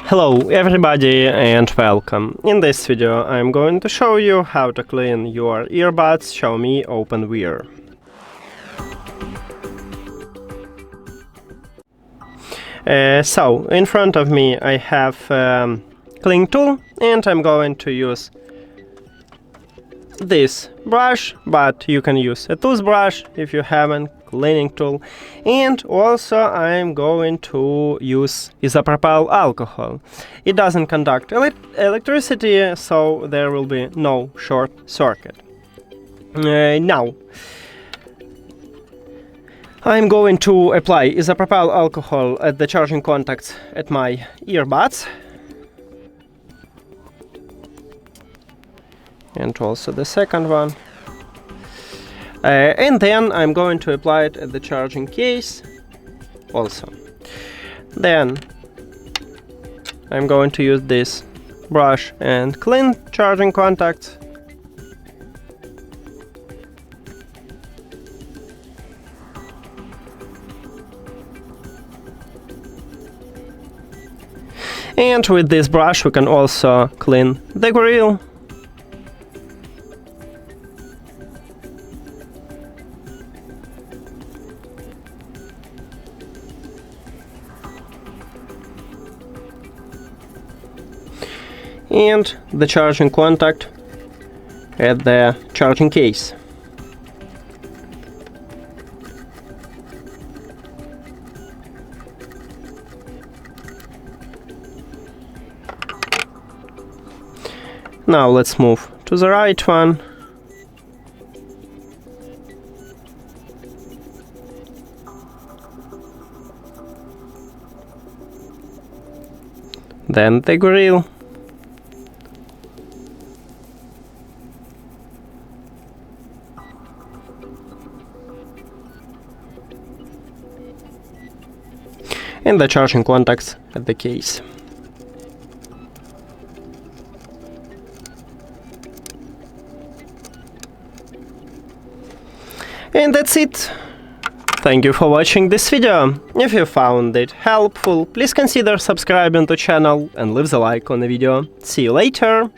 Hello everybody and welcome. In this video I'm going to show you how to clean your earbuds XIAOMI OpenWear. So in front of me I have clean tool and I'm going to use this brush, but you can use a toothbrush if you haven't, cleaning tool, and also I'm going to use isopropyl alcohol. It doesn't conduct electricity, so there will be no short circuit. Now I'm going to apply isopropyl alcohol at the charging contacts at my earbuds, and also the second one. And then I'm going to apply it at the charging case also. Then I'm going to use this brush and clean charging contacts. And with this brush we can also clean the grill. And the charging contact at the charging case. Now let's move to the right one. Then the grill. And the charging contacts at the case. And that's it. Thank you for watching this video. If you found it helpful, please consider subscribing to the channel and leave the like on the video. See you later!